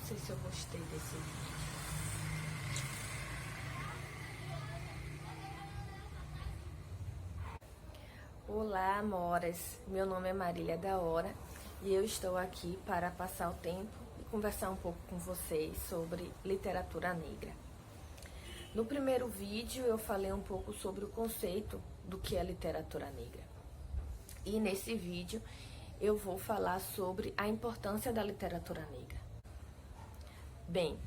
sei se eu gostei desse vídeo. Olá, amoras! Meu nome é Marília da Hora e eu estou aqui para passar o tempo e conversar um pouco com vocês sobre literatura negra. No primeiro vídeo eu falei um pouco sobre o conceito do que é literatura negra. E nesse vídeo eu vou falar sobre a importância da literatura negra. Bem,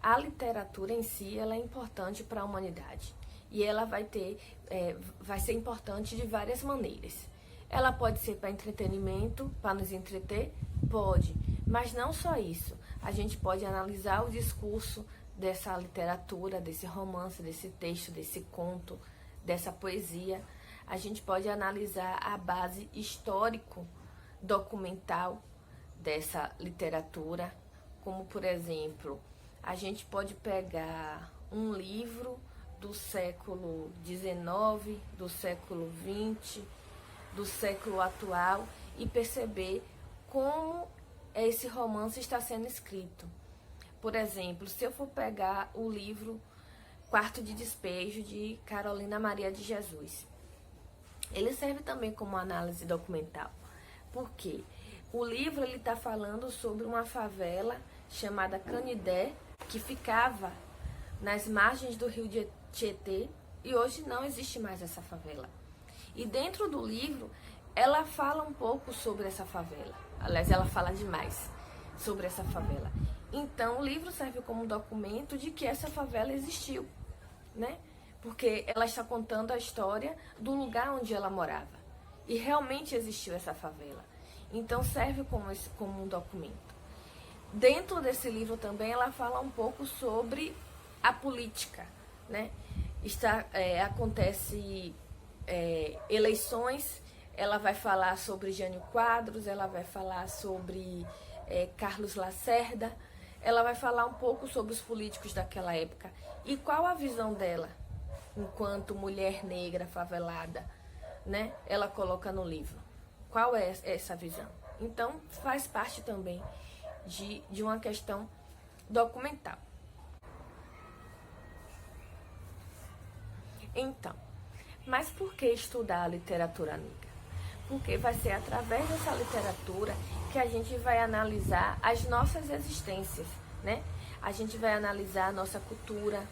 a literatura em si ela é importante para a humanidade e ela vai ser importante de várias maneiras. Ela pode ser para entretenimento, para nos entreter? Pode, mas não só isso. A gente pode analisar o discurso dessa literatura, desse romance, desse texto, desse conto, dessa poesia. A gente pode analisar a base histórico-documental dessa literatura, como, por exemplo, a gente pode pegar um livro do século XIX, do século XX, do século atual e perceber como esse romance está sendo escrito. Por exemplo, se eu for pegar o livro Quarto de Despejo, de Carolina Maria de Jesus, ele serve também como análise documental. Por quê? O livro está falando sobre uma favela chamada Canidé, que ficava nas margens do rio de Tietê, e hoje não existe mais essa favela. E dentro do livro, ela fala um pouco sobre essa favela. Aliás, ela fala demais sobre essa favela. Então, o livro serve como documento de que essa favela existiu, né? Porque ela está contando a história do lugar onde ela morava. E realmente existiu essa favela. Então, serve como um documento. Dentro desse livro também, ela fala um pouco sobre a política, né? Acontece eleições, ela vai falar sobre Jânio Quadros, ela vai falar sobre Carlos Lacerda, ela vai falar um pouco sobre os políticos daquela época e qual a visão dela enquanto mulher negra favelada, né? Ela coloca no livro. Qual é essa visão? Então, faz parte também de uma questão documental. Então, mas por que estudar a literatura negra? Porque vai ser através dessa literatura que a gente vai analisar as nossas existências, né? A gente vai analisar a nossa cultura,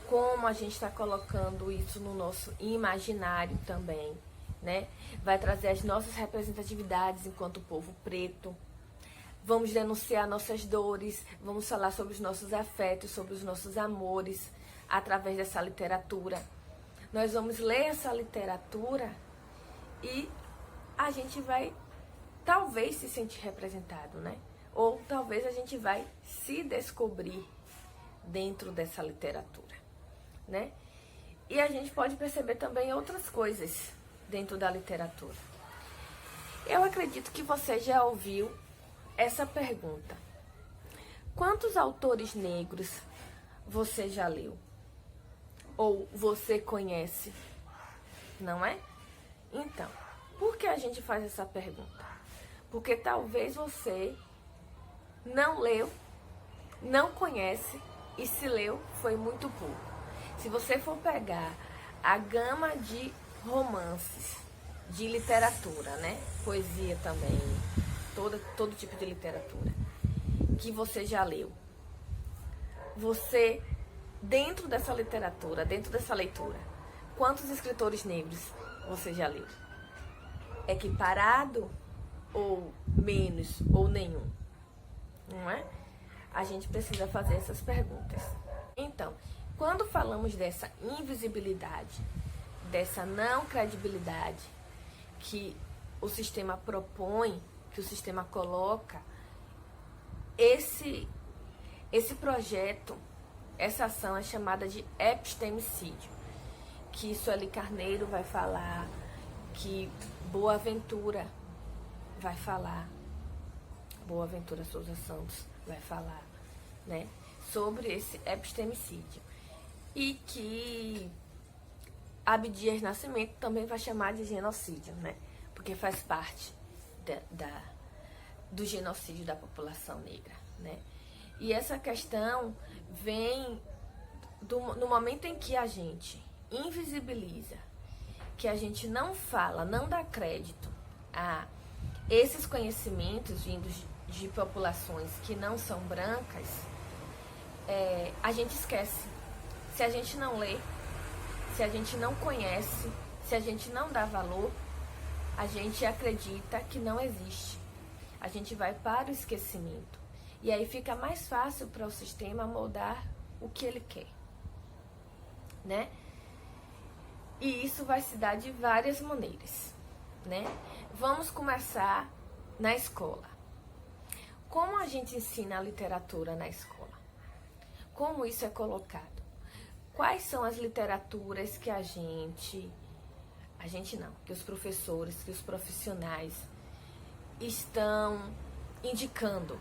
como a gente está colocando isso no nosso imaginário também, né? Vai trazer as nossas representatividades enquanto povo preto. Vamos denunciar nossas dores, vamos falar sobre os nossos afetos, sobre os nossos amores, através dessa literatura. Nós vamos ler essa literatura e a gente vai talvez se sentir representado, né? Ou talvez a gente vai se descobrir dentro dessa literatura, né? E a gente pode perceber também outras coisas dentro da literatura. Eu acredito que você já ouviu essa pergunta: quantos autores negros você já leu? Ou você conhece? Não é? Então, por que a gente faz essa pergunta? Porque talvez você não leu, não conhece, e se leu, foi muito pouco. Se você for pegar a gama de romances, de literatura, né? Poesia também, todo tipo de literatura que você já leu, você, dentro dessa literatura, dentro dessa leitura, quantos escritores negros você já leu? Equiparado ou menos ou nenhum? Não é? A gente precisa fazer essas perguntas. Então, quando falamos dessa invisibilidade, dessa não credibilidade que o sistema propõe, que o sistema coloca, esse projeto, essa ação é chamada de epistemicídio, que Sueli Carneiro vai falar, que Boaventura vai falar, Boaventura Souza Santos vai falar, né, sobre esse epistemicídio. E que Abdias Nascimento também vai chamar de genocídio, né, porque faz parte do genocídio da população negra, né. E essa questão vem no momento em que a gente invisibiliza, que a gente não fala, não dá crédito a esses conhecimentos vindos de populações que não são brancas, a gente esquece. Se a gente não lê, se a gente não conhece, se a gente não dá valor, a gente acredita que não existe. A gente vai para o esquecimento. E aí fica mais fácil para o sistema moldar o que ele quer, né? E isso vai se dar de várias maneiras, né? Vamos começar na escola. Como a gente ensina a literatura na escola? Como isso é colocado? Quais são as literaturas que que os professores, que os profissionais estão indicando?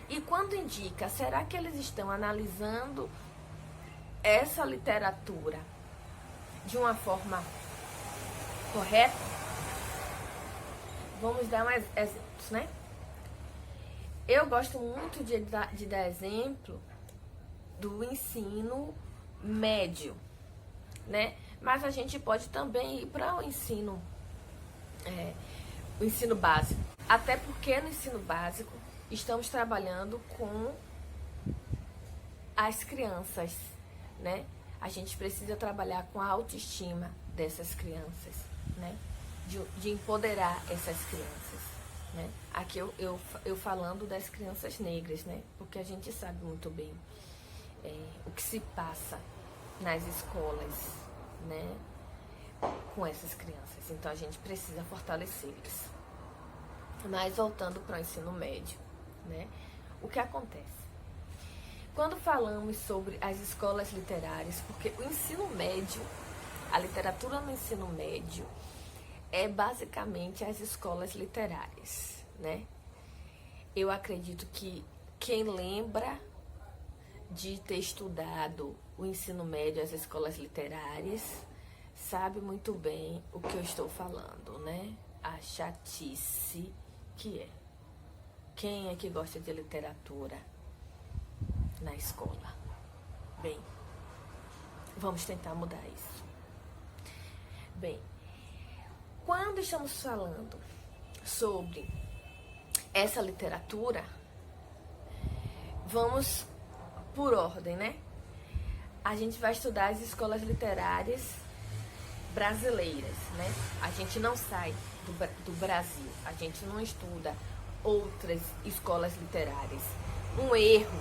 E quando indica, será que eles estão analisando essa literatura de uma forma correta? Vamos dar mais exemplos, né? Eu gosto muito de dar exemplo do ensino médio, né? Mas a gente pode também ir para o ensino básico. Até porque no ensino básico estamos trabalhando com as crianças, né? A gente precisa trabalhar com a autoestima dessas crianças, né? De empoderar essas crianças, né? Aqui eu falando das crianças negras, né? Porque a gente sabe muito bem o que se passa nas escolas, né? Com essas crianças. Então a gente precisa fortalecê-las. Mas voltando para o ensino médio, né? O que acontece? Quando falamos sobre as escolas literárias, porque o ensino médio, a literatura no ensino médio é basicamente as escolas literárias, né? Eu acredito que quem lembra de ter estudado o ensino médio, as escolas literárias, sabe muito bem o que eu estou falando, né? A chatice que é. Quem é que gosta de literatura na escola? Bem, vamos tentar mudar isso. Bem, quando estamos falando sobre essa literatura, vamos por ordem, né? A gente vai estudar as escolas literárias brasileiras, né? A gente não sai do Brasil, a gente não estuda outras escolas literárias. Um erro,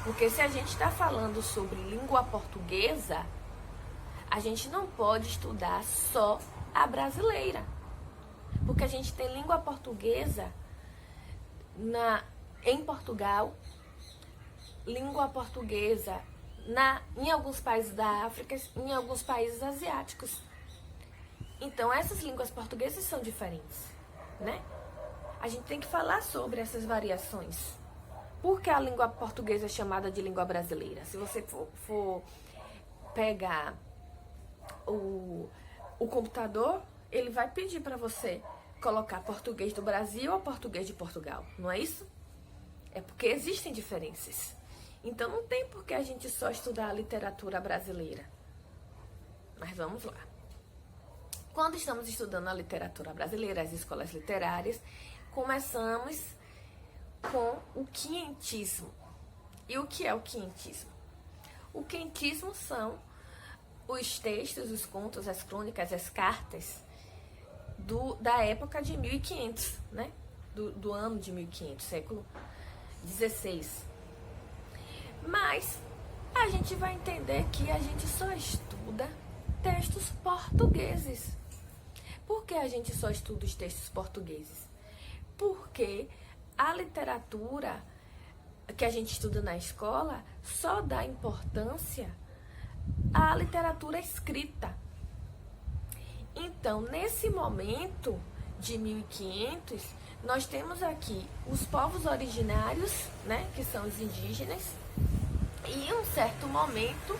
porque se a gente está falando sobre língua portuguesa, a gente não pode estudar só a brasileira, porque a gente tem língua portuguesa em Portugal, língua portuguesa em alguns países da África, em alguns países asiáticos. Então essas línguas portuguesas são diferentes, né? A gente tem que falar sobre essas variações. Por que a língua portuguesa é chamada de língua brasileira? Se você for pegar o computador, ele vai pedir para você colocar português do Brasil ou português de Portugal, não é isso? É porque existem diferenças. Então não tem por que a gente só estudar a literatura brasileira. Mas vamos lá. Quando estamos estudando a literatura brasileira, as escolas literárias, começamos com o quinhentismo. E o que é o quinhentismo? O quinhentismo são os textos, os contos, as crônicas, as cartas da época de 1500, né? Do ano de 1500, século XVI. Mas a gente vai entender que a gente só estuda textos portugueses. Por que a gente só estuda os textos portugueses? Porque a literatura que a gente estuda na escola só dá importância à literatura escrita. Então, nesse momento de 1500, nós temos aqui os povos originários, né, que são os indígenas, e em um certo momento,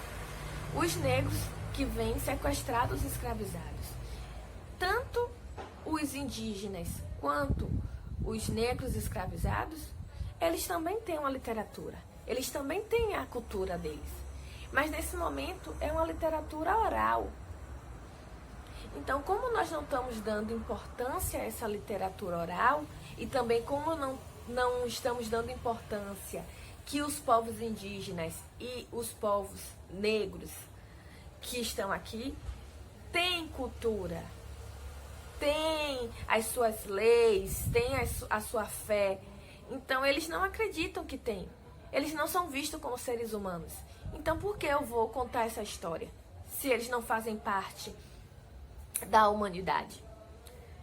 os negros que vêm sequestrados e escravizados. Tanto os indígenas quanto os negros escravizados eles também têm uma literatura, eles também têm a cultura deles. Mas nesse momento é uma literatura oral. Então, como nós não estamos dando importância a essa literatura oral, e também como não estamos dando importância que os povos indígenas e os povos negros que estão aqui têm cultura, têm as suas leis, têm a sua fé. Então, eles não acreditam que tem. Eles não são vistos como seres humanos. Então, por que eu vou contar essa história se eles não fazem parte da humanidade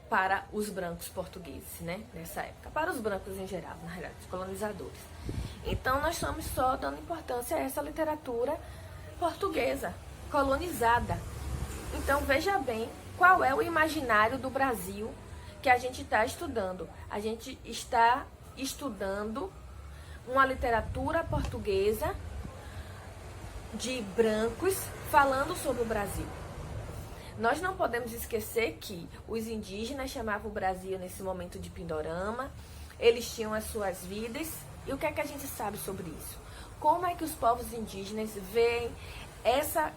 para os brancos portugueses, né? Nessa época, para os brancos em geral, na realidade, os colonizadores. Então, nós estamos só dando importância a essa literatura portuguesa, colonizada. Então, veja bem qual é o imaginário do Brasil que a gente está estudando. A gente está estudando uma literatura portuguesa de brancos falando sobre o Brasil. Nós não podemos esquecer que os indígenas chamavam o Brasil nesse momento de Pindorama, eles tinham as suas vidas. E o que é que a gente sabe sobre isso? Como é que os povos indígenas veem essa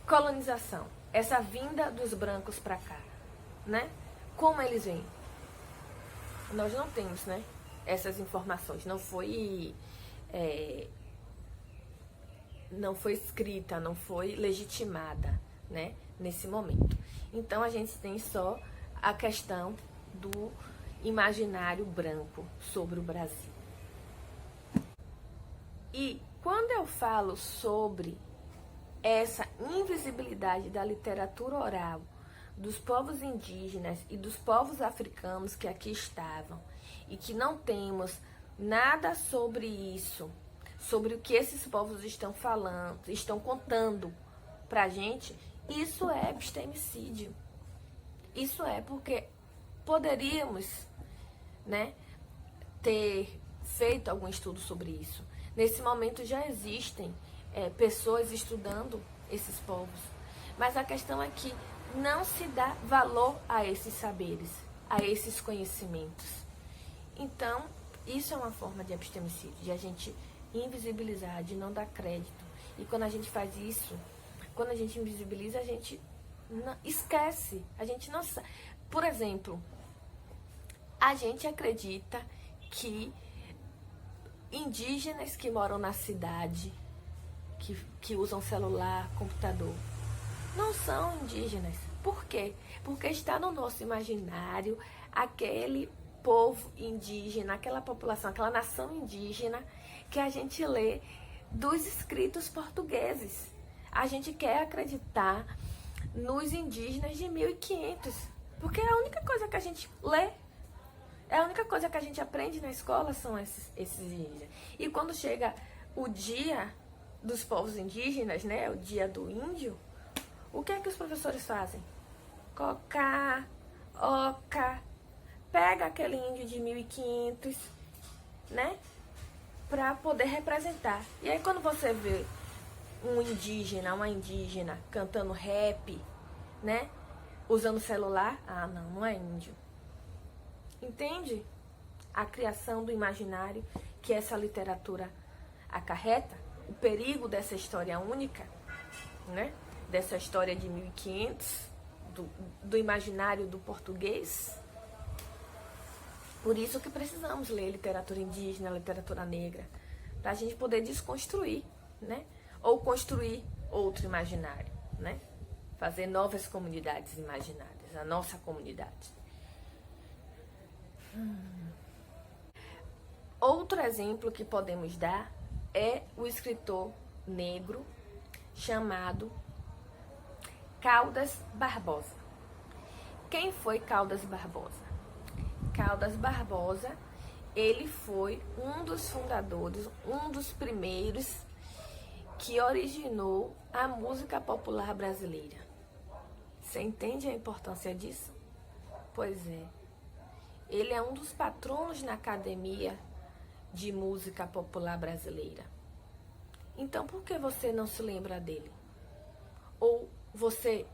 colonização, essa vinda dos brancos para cá, né? Como eles veem? Nós não temos, né, essas informações. Não foi escrita, não foi legitimada, né, nesse momento. Então a gente tem só a questão do imaginário branco sobre o Brasil. E quando eu falo sobre essa invisibilidade da literatura oral dos povos indígenas e dos povos africanos que aqui estavam e que não temos nada sobre isso, sobre o que esses povos estão falando, estão contando pra gente, isso é epistemicídio. Isso é porque poderíamos, né, ter feito algum estudo sobre isso. Nesse momento já existem pessoas estudando esses povos, mas a questão é que não se dá valor a esses saberes, a esses conhecimentos. Então, isso é uma forma de epistemicídio, de a gente invisibilizar, de não dar crédito. E quando a gente faz isso, quando a gente invisibiliza, a gente não, esquece, a gente não sabe. Por exemplo, a gente acredita que indígenas que moram na cidade, que usam celular, computador, não são indígenas. Por quê? Porque está no nosso imaginário aquele povo indígena, aquela população, aquela nação indígena que a gente lê dos escritos portugueses. A gente quer acreditar nos indígenas de 1500, porque é a única coisa que a gente lê. É a única coisa que a gente aprende na escola são esses indígenas. E quando chega o dia dos povos indígenas, né, o dia do índio, o que é que os professores fazem? Cocá, oca, pega aquele índio de 1500, né, para poder representar. E aí quando você vê um indígena, uma indígena cantando rap, né, usando celular, ah, não é índio. Entende a criação do imaginário que essa literatura acarreta? O perigo dessa história única, né? Dessa história de 1500, do imaginário do português. Por isso que precisamos ler literatura indígena, literatura negra, para a gente poder desconstruir, né? Ou construir outro imaginário, né? Fazer novas comunidades imaginárias, a nossa comunidade. Outro exemplo que podemos dar é o escritor negro chamado Caldas Barbosa. Quem foi Caldas Barbosa? Caldas Barbosa, ele foi um dos fundadores, um dos primeiros que originou a música popular brasileira. Você entende a importância disso? Pois é. Ele é um dos patronos na Academia de Música Popular Brasileira. Então, por que você não se lembra dele? Ou você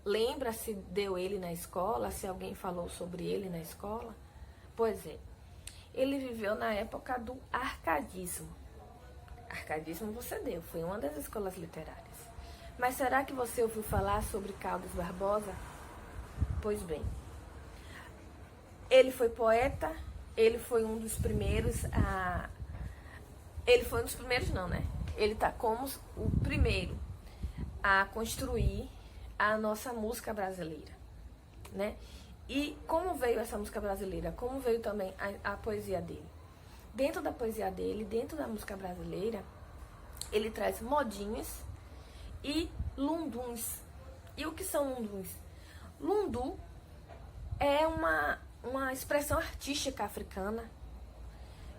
lembra se deu ele na escola, se alguém falou sobre ele na escola? Pois é. ele viveu na época do arcadismo. Arcadismo você deu, foi uma das escolas literárias. Mas será que você ouviu falar sobre Caldas Barbosa? Pois bem, ele foi poeta, ele foi um dos primeiros a... Ele foi um dos primeiros não, né? Ele tá como o primeiro a construir a nossa música brasileira, né? E como veio essa música brasileira? Como veio também a poesia dele? Dentro da poesia dele, dentro da música brasileira, ele traz modinhas e lunduns. E o que são lunduns? Lundu é uma expressão artística africana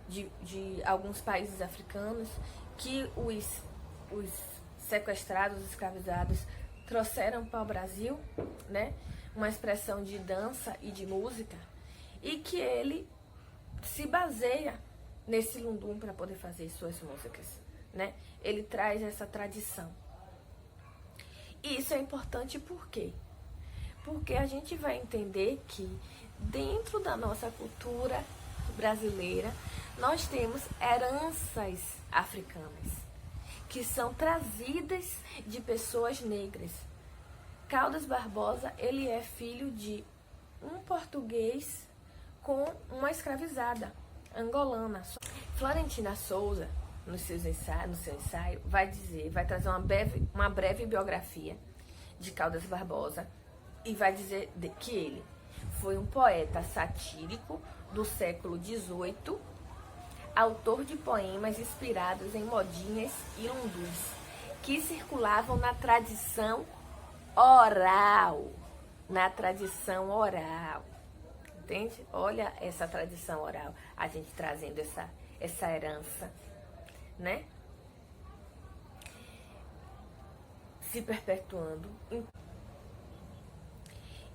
de alguns países africanos que os sequestrados, os escravizados trouxeram para o Brasil, né? Uma expressão de dança e de música, e que ele se baseia nesse lundum para poder fazer suas músicas, né? Ele traz essa tradição. E isso é importante por quê? Porque a gente vai entender que dentro da nossa cultura brasileira, nós temos heranças africanas, que são trazidas de pessoas negras. Caldas Barbosa, ele é filho de um português com uma escravizada angolana. Florentina Souza, no seu ensaio, vai trazer uma breve biografia de Caldas Barbosa e vai dizer que ele foi um poeta satírico do século XVIII, autor de poemas inspirados em modinhas e lundus, que circulavam na tradição oral. Entende? Olha essa tradição oral, a gente trazendo essa herança, né? Se perpetuando.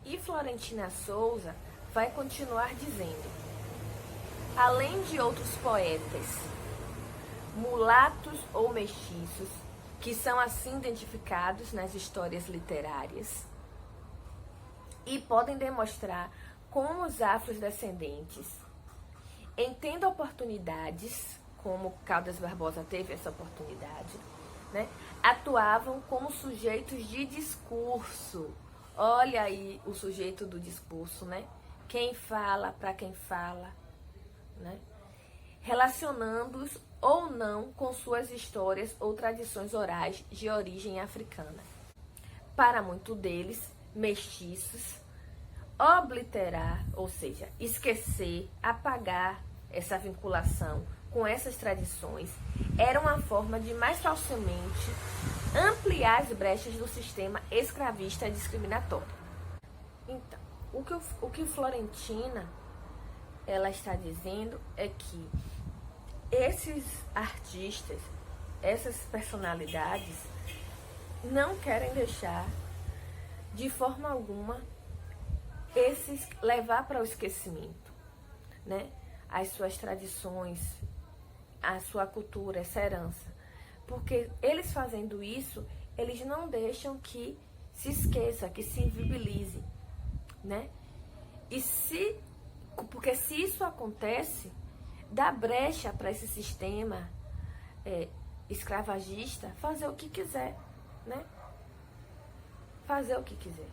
E Florentina Souza vai continuar dizendo: além de outros poetas, mulatos ou mestiços, que são assim identificados nas histórias literárias e podem demonstrar como os afrodescendentes, em tendo oportunidades, como Caldas Barbosa teve essa oportunidade, né, atuavam como sujeitos de discurso. Olha aí o sujeito do discurso, né? Quem fala, para quem fala, né? Relacionando-os ou não com suas histórias ou tradições orais de origem africana. Para muitos deles, mestiços, obliterar, ou seja, esquecer, apagar essa vinculação com essas tradições, era uma forma de mais facilmente ampliar as brechas do sistema escravista discriminatório. Então, o que Florentina ela está dizendo é que esses artistas, essas personalidades, não querem deixar de forma alguma levar para o esquecimento, né? As suas tradições, a sua cultura, essa herança. Porque eles fazendo isso, eles não deixam que se esqueça, que se invibilize, né? Porque se isso acontece, dá brecha para esse sistema escravagista fazer o que quiser, né? Fazer o que quiser.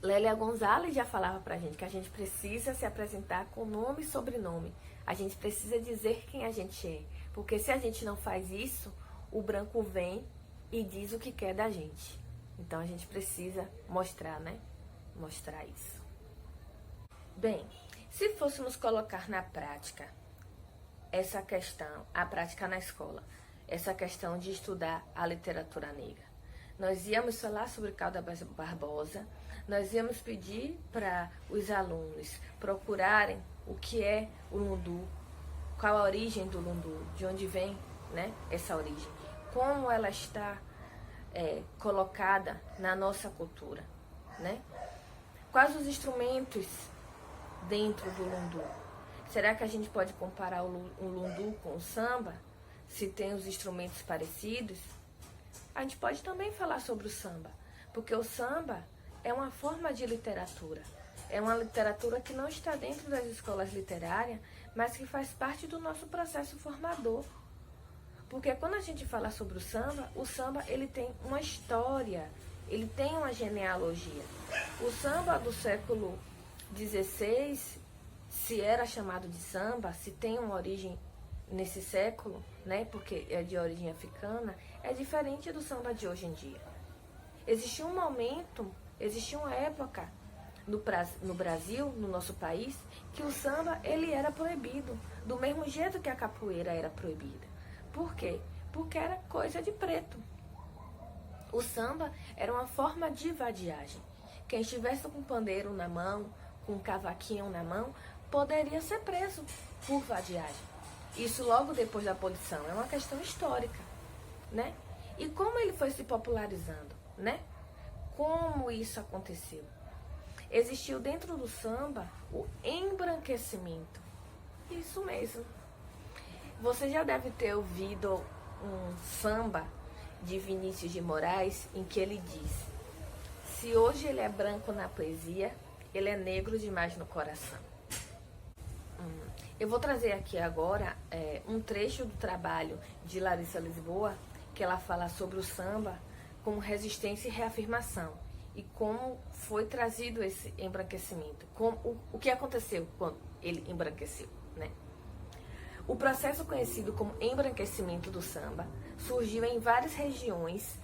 Lélia Gonzalez já falava pra gente que a gente precisa se apresentar com nome e sobrenome. A gente precisa dizer quem a gente é. Porque se a gente não faz isso, o branco vem e diz o que quer da gente. Então a gente precisa mostrar, né? Mostrar isso. Bem, se fôssemos colocar na prática essa questão, a prática na escola, essa questão de estudar a literatura negra, nós íamos falar sobre Caldas Barbosa, nós íamos pedir para os alunos procurarem o que é o lundu, qual a origem do lundu, de onde vem, né, essa origem, como ela está colocada na nossa cultura, né? Quais os instrumentos dentro do lundu? Será que a gente pode comparar o lundu com o samba? Se tem os instrumentos parecidos? A gente pode também falar sobre o samba, porque o samba é uma forma de literatura, é uma literatura que não está dentro das escolas literárias, mas que faz parte do nosso processo formador. Porque quando a gente fala sobre o samba ele tem uma história, ele tem uma genealogia. O samba do século XVI, se era chamado de samba, se tem uma origem nesse século, né, porque é de origem africana, é diferente do samba de hoje em dia. Existia um momento, existia uma época no Brasil, no nosso país, que o samba ele era proibido, do mesmo jeito que a capoeira era proibida. Por quê? Porque era coisa de preto. O samba era uma forma de vadiagem. Quem estivesse com um pandeiro na mão, com um cavaquinho na mão, poderia ser preso por vadiagem. Isso logo depois da abolição. É uma questão histórica, né? E como ele foi se popularizando, né? Como isso aconteceu? Existiu dentro do samba o embranquecimento. Isso mesmo. Você já deve ter ouvido um samba de Vinícius de Moraes em que ele diz: se hoje ele é branco na poesia, ele é negro demais no coração. Eu vou trazer aqui agora um trecho do trabalho de Larissa Lisboa, que ela fala sobre o samba como resistência e reafirmação, e como foi trazido esse embranquecimento, o que aconteceu quando ele embranqueceu, né? O processo conhecido como embranquecimento do samba surgiu em várias regiões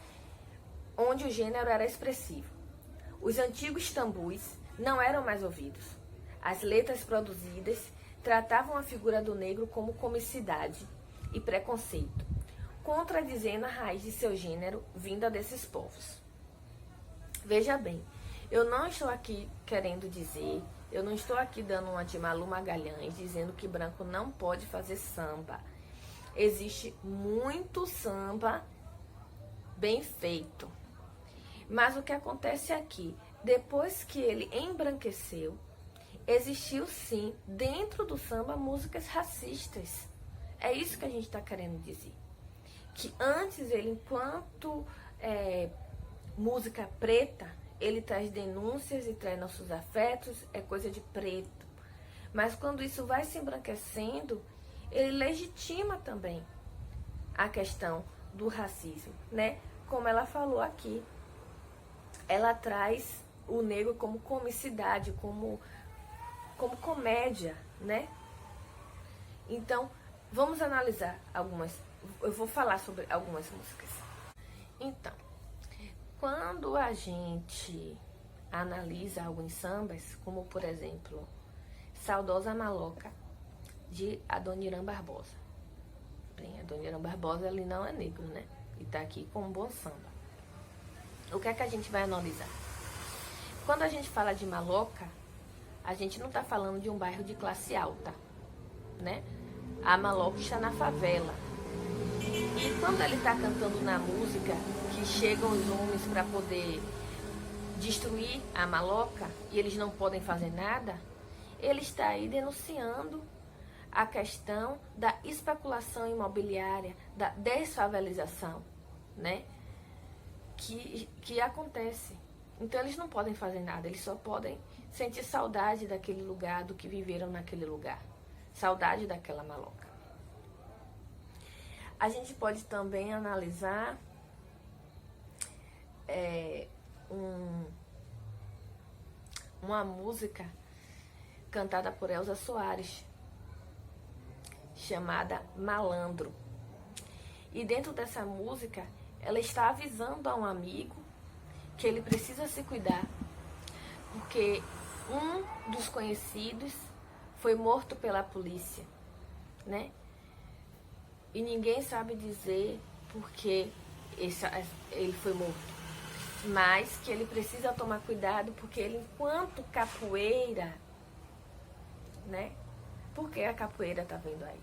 onde o gênero era expressivo. Os antigos tambus não eram mais ouvidos. As letras produzidas tratavam a figura do negro como comicidade e preconceito, contradizendo a raiz de seu gênero vinda desses povos. Veja bem, eu não estou aqui querendo dizer, eu não estou aqui dando uma de Malu Magalhães dizendo que branco não pode fazer samba. Existe muito samba bem feito. Mas o que acontece aqui, depois que ele embranqueceu, existiu sim, dentro do samba, músicas racistas. É isso que a gente está querendo dizer. Que antes ele, enquanto música preta, ele traz denúncias e traz nossos afetos, é coisa de preto. Mas quando isso vai se embranquecendo, ele legitima também a questão do racismo, né? Como ela falou aqui, ela traz o negro como comicidade, como comédia, né? Então, vamos analisar algumas. Eu vou falar sobre algumas músicas. Então, quando a gente analisa alguns sambas, como por exemplo, Saudosa Maloca, de Adoniran Barbosa. Bem, Adoniran Barbosa, ele não é negro, né? E tá aqui com um bom samba. O que é que a gente vai analisar? Quando a gente fala de Maloca, a gente não tá falando de um bairro de classe alta, né? A Maloca está na favela. E quando ele tá cantando na música que chegam os homens para poder destruir a Maloca e eles não podem fazer nada, ele está aí denunciando a questão da especulação imobiliária, da desfavelização, né? Que acontece. Então eles não podem fazer nada, eles só podem sentir saudade daquele lugar, do que viveram naquele lugar. Saudade daquela Maloca. A gente pode também analisar uma música cantada por Elza Soares, chamada Malandro. E dentro dessa música, ela está avisando a um amigo que ele precisa se cuidar, porque um dos conhecidos foi morto pela polícia, né? E ninguém sabe dizer por que ele foi morto. Mas que ele precisa tomar cuidado, porque ele, enquanto capoeira, né? Porque a capoeira tá vindo aí,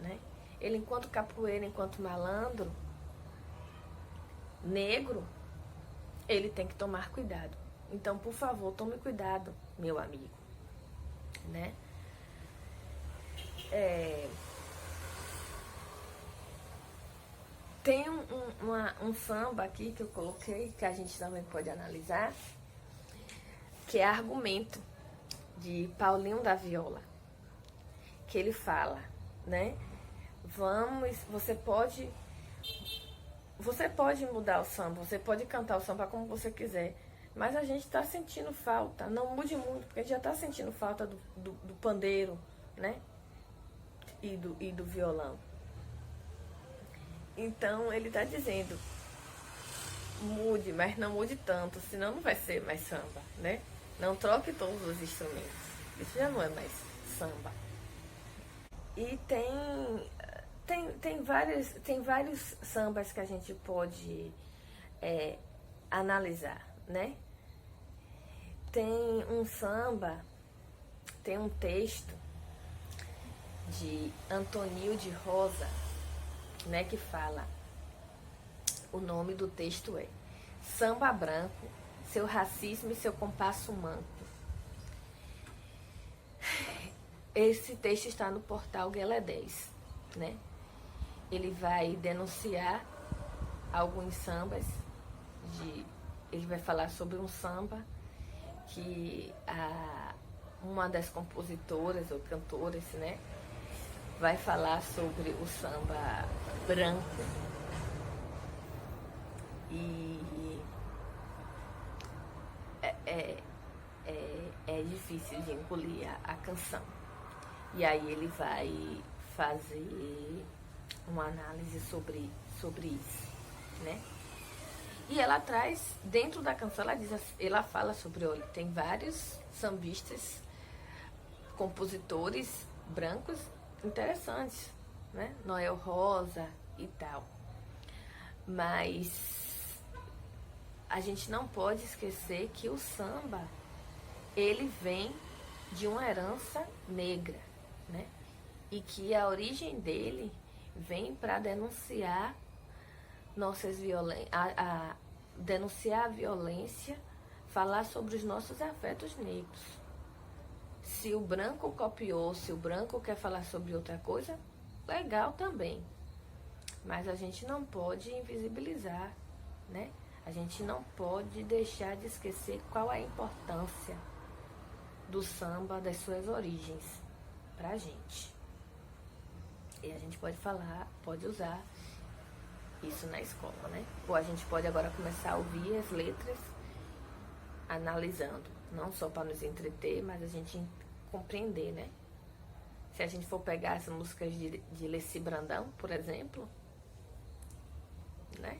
né? Ele, enquanto capoeira, enquanto malandro, negro, ele tem que tomar cuidado. Então, por favor, tome cuidado, meu amigo, né? Tem um samba aqui que eu coloquei, que a gente também pode analisar, que é Argumento, de Paulinho da Viola, que ele fala, né? Você pode mudar o samba, você pode cantar o samba como você quiser, mas a gente está sentindo falta. Não mude muito, porque a gente já está sentindo falta do pandeiro, né? E do violão. Então ele está dizendo, mude, mas não mude tanto, senão não vai ser mais samba, né? Não troque todos os instrumentos. Isso já não é mais samba. E tem vários sambas que a gente pode analisar, né? Tem um samba, tem um texto de Antonio de Rosa, né, que fala, o nome do texto é Samba Branco, seu racismo e seu compasso manco. Esse texto está no portal Guelé 10, né? Ele vai denunciar alguns sambas, ele vai falar sobre um samba que uma das compositoras ou cantoras, né, vai falar sobre o samba branco. E é difícil de engolir a canção. E aí ele vai fazer uma análise sobre isso, né? E ela traz, dentro da canção, ela fala sobre, olha, tem vários sambistas, compositores brancos interessantes, né? Noel Rosa e tal. Mas a gente não pode esquecer que o samba, ele vem de uma herança negra, né? E que a origem dele vem para denunciar denunciar a violência, falar sobre os nossos afetos negros. Se o branco copiou, se o branco quer falar sobre outra coisa, legal também. Mas a gente não pode invisibilizar, né? A gente não pode deixar de esquecer qual é a importância do samba, das suas origens, pra gente. E a gente pode falar, pode usar isso na escola, né? Ou a gente pode agora começar a ouvir as letras, analisando, não só para nos entreter, mas a gente compreender, né? Se a gente for pegar as músicas de Leci Brandão, por exemplo, né?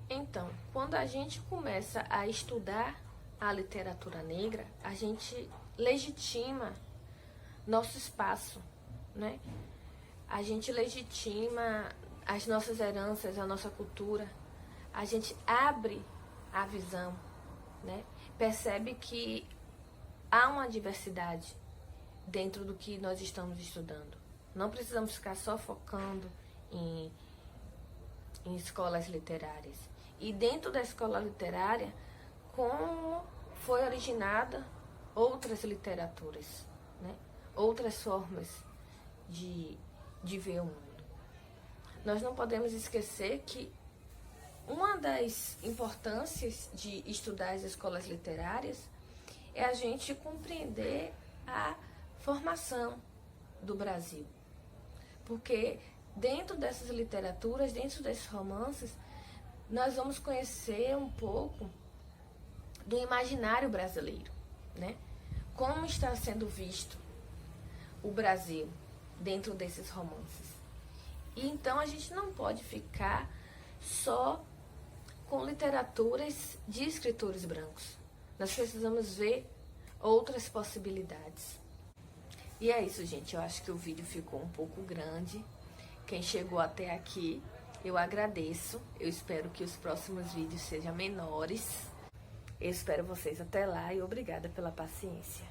Então, quando a gente começa a estudar a literatura negra, a gente legitima nosso espaço, né? A gente legitima as nossas heranças, a nossa cultura. A gente abre a visão, né? Percebe que há uma diversidade dentro do que nós estamos estudando. Não precisamos ficar só focando em escolas literárias. E dentro da escola literária, como foi originada outras literaturas, né? Outras formas de ver o mundo. Nós não podemos esquecer que uma das importâncias de estudar as escolas literárias é a gente compreender a formação do Brasil. Porque dentro dessas literaturas, dentro desses romances, nós vamos conhecer um pouco do imaginário brasileiro, né? Como está sendo visto o Brasil dentro desses romances. E então a gente não pode ficar só com literaturas de escritores brancos. Nós precisamos ver outras possibilidades. E é isso, gente. Eu acho que o vídeo ficou um pouco grande. Quem chegou até aqui, eu agradeço. Eu espero que os próximos vídeos sejam menores. Eu espero vocês até lá e obrigada pela paciência.